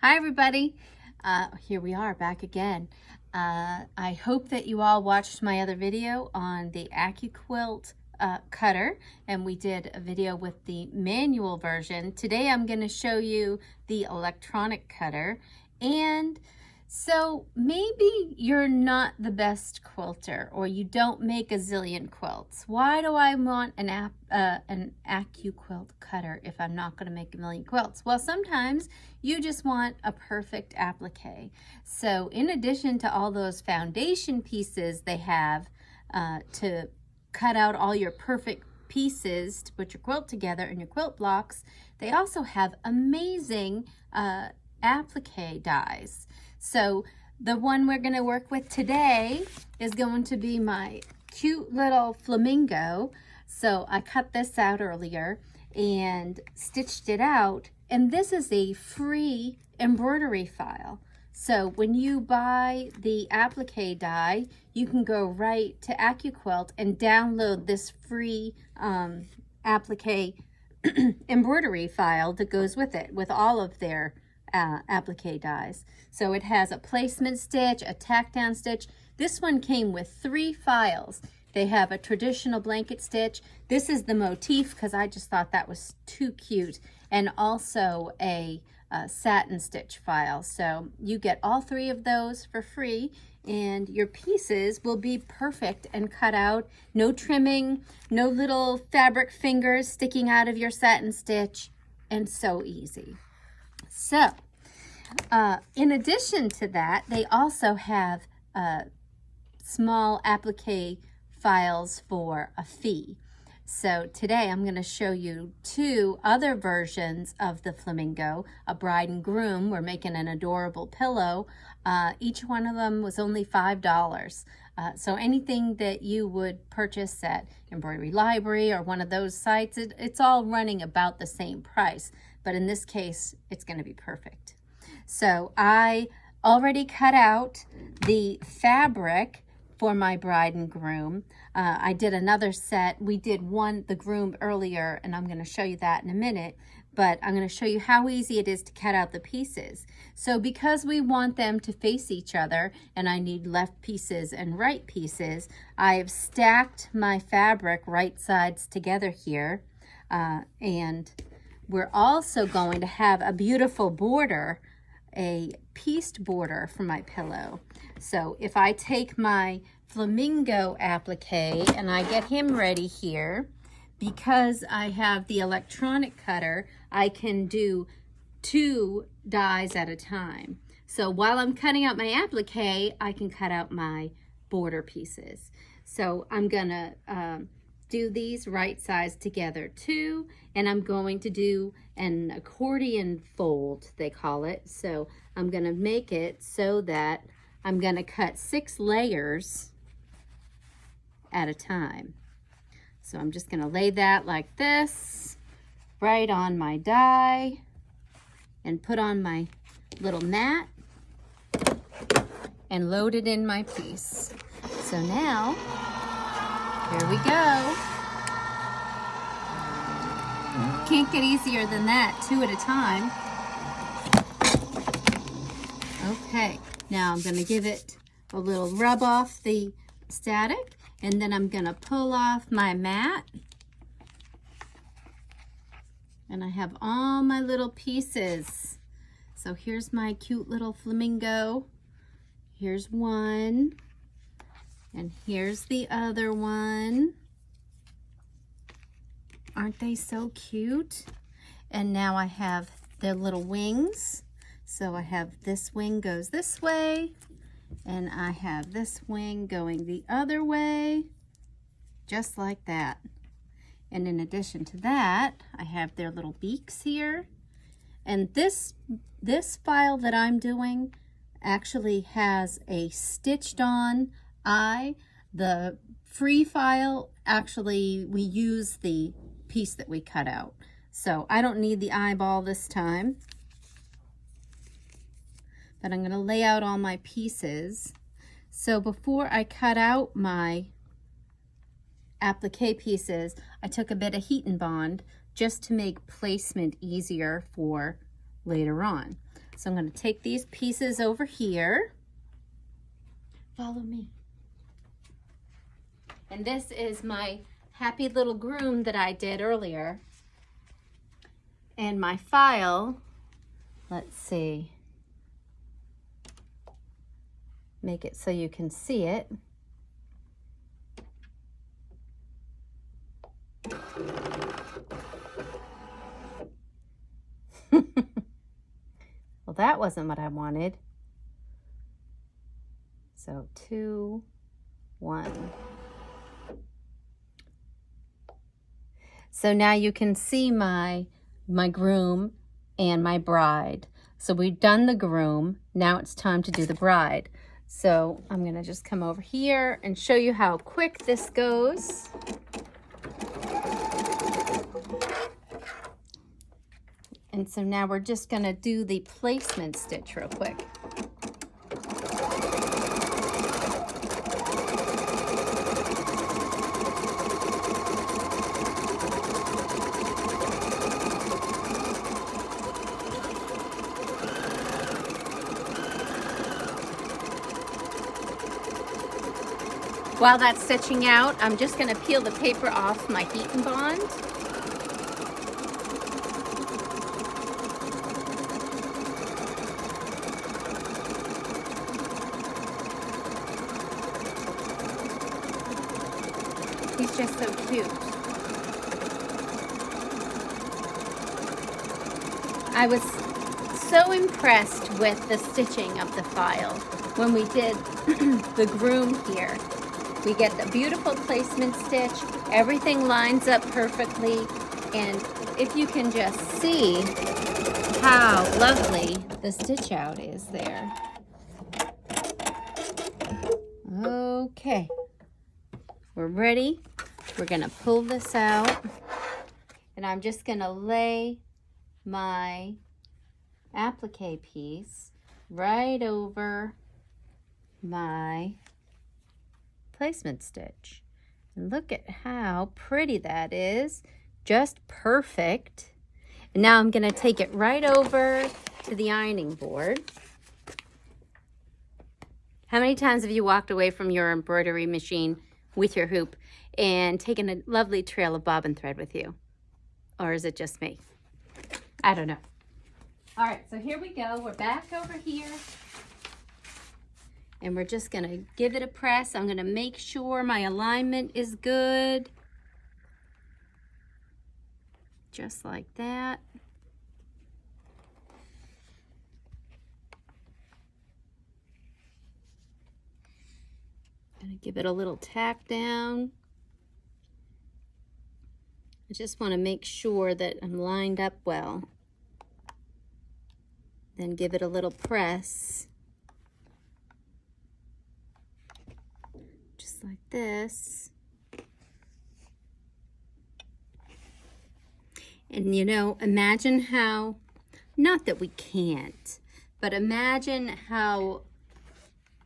Hi everybody, here we are back again. I hope that you all watched my other video on the accuquilt cutter, and we did a video with the manual version. Today I'm going to show you the electronic cutter. And so maybe you're not the best quilter, or you don't make a zillion quilts. Why do I want an accuquilt cutter if I'm not going to make a million quilts? Well, sometimes you just want a perfect applique. So in addition to all those foundation pieces they have to cut out all your perfect pieces to put your quilt together and your quilt blocks, they also have amazing applique dies. So the one we're going to work with today is going to be my cute little flamingo. So I cut this out earlier and stitched it out, and this is a free embroidery file. So when you buy the applique die, you can go right to accuquilt and download this free applique embroidery file that goes with it, with all of their applique dies. So it has a placement stitch, a tack down stitch. This one came with 3 files. They have a traditional blanket stitch. This is the motif because I just thought that was too cute, and also a satin stitch file. So you get all 3 of those for free, and your pieces will be perfect and cut out. No trimming, no little fabric fingers sticking out of your satin stitch, and so easy. So, in addition to that, they also have small applique files for a fee. So today I'm going to show you 2 other versions of the flamingo, a bride and groom. We're making an adorable pillow. Each one of them was only $5. So anything that you would purchase at Embroidery Library or one of those sites, it's all running about the same price. But in this case, it's going to be perfect. So I already cut out the fabric for my bride and groom. I did another set. We did the groom earlier, and I'm going to show you that in a minute. But I'm going to show you how easy it is to cut out the pieces. So because we want them to face each other, and I need left pieces and right pieces, I've stacked my fabric right sides together here. And we're also going to have a beautiful border, a pieced border for my pillow. So if I take my flamingo applique and I get him ready here, because I have the electronic cutter, I can do 2 dies at a time. So while I'm cutting out my applique, I can cut out my border pieces. So I'm gonna do these right sides together too, and I'm going to do an accordion fold, they call it. So I'm going to make it so that I'm going to cut 6 layers at a time. So I'm just going to lay that like this right on my die and put on my little mat and load it in my piece. So now, here we go. Can't get easier than that, 2 at a time. Okay, now I'm going to give it a little rub off the static, and then I'm going to pull off my mat. And I have all my little pieces. So here's my cute little flamingo. Here's one. And here's the other one. Aren't they so cute? And now I have their little wings. So I have this wing goes this way, and I have this wing going the other way, just like that. And in addition to that, I have their little beaks here. And this file that I'm doing actually has a stitched on eye. The free file, actually, we use the piece that we cut out. So I don't need the eyeball this time. But I'm going to lay out all my pieces. So before I cut out my applique pieces, I took a bit of heat and bond just to make placement easier for later on. So I'm going to take these pieces over here. Follow me. And this is my happy little groom that I did earlier. And my file, let's see, make it so you can see it. Well, that wasn't what I wanted. So 2, 1. So now you can see my groom and my bride. So we've done the groom. Now it's time to do the bride. So I'm going to just come over here and show you how quick this goes. And so now we're just going to do the placement stitch real quick. While that's stitching out, I'm just going to peel the paper off my heat and bond. He's just so cute. I was so impressed with the stitching of the file when we did the groom here. We get the beautiful placement stitch, everything lines up perfectly, and if you can just see how lovely the stitch out is there. Okay, we're ready. We're gonna pull this out, and I'm just gonna lay my applique piece right over my placement stitch. And look at how pretty that is. Just perfect. And now I'm going to take it right over to the ironing board. How many times have you walked away from your embroidery machine with your hoop and taken a lovely trail of bobbin thread with you? Or is it just me? I don't know. All right, so here we go. We're back over here. And we're just going to give it a press. I'm going to make sure my alignment is good. Just like that. Going to give it a little tack down. I just want to make sure that I'm lined up well. Then give it a little press. Like this. And you know, imagine how, not that we can't, but imagine how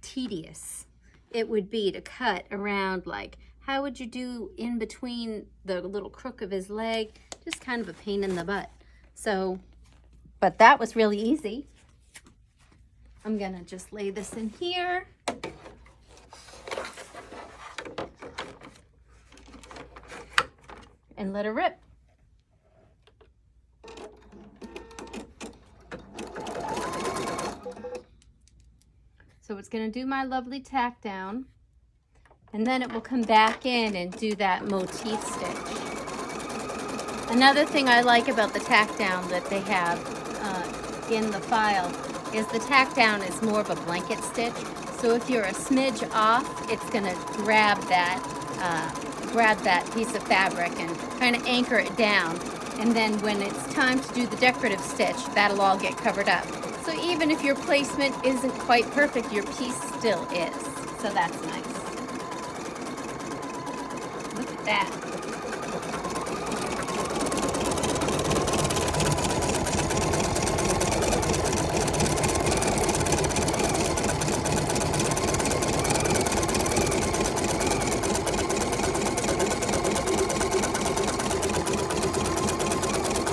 tedious it would be to cut around. Like, how would you do in between the little crook of his leg? Just kind of a pain in the butt. So, but that was really easy. I'm gonna just lay this in here. And let her rip. So it's going to do my lovely tack down, and then it will come back in and do that motif stitch. Another thing I like about the tack down that they have in the file is the tack down is more of a blanket stitch. So if you're a smidge off, it's going to grab that piece of fabric and kind of anchor it down. And then when it's time to do the decorative stitch, that'll all get covered up. So even if your placement isn't quite perfect, your piece still is. So that's nice. Look at that.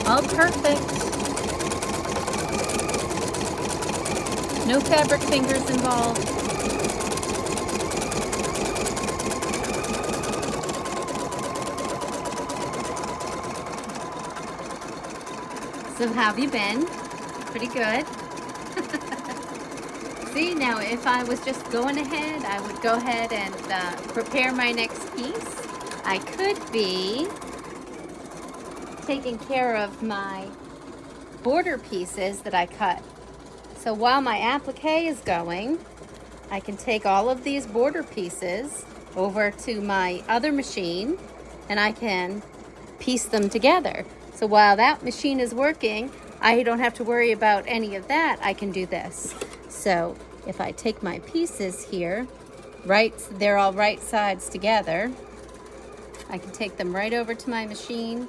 All perfect. No fabric fingers involved. So how have you been? Pretty good. See, now if I was just going ahead, I would go ahead and prepare my next piece. I could be taking care of my border pieces that I cut. So while my applique is going, I can take all of these border pieces over to my other machine and I can piece them together. So while that machine is working, I don't have to worry about any of that. I can do this. So if I take my pieces here, they're all right sides together, I can take them right over to my machine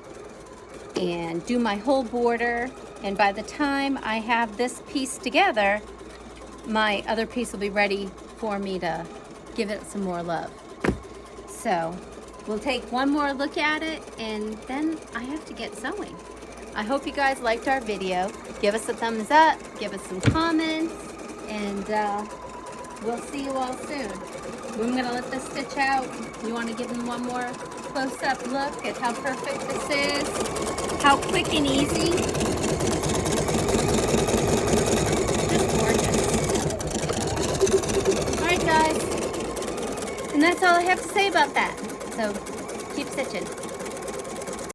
and do my whole border. And by the time I have this piece together, my other piece will be ready for me to give it some more love. So we'll take one more look at it and then I have to get sewing. I hope you guys liked our video. Give us a thumbs up, give us some comments, and we'll see you all soon. I'm gonna let this stitch out. You wanna give them one more close-up look at how perfect this is? How quick and easy. Just gorgeous. All right, guys. And that's all I have to say about that. So keep stitching.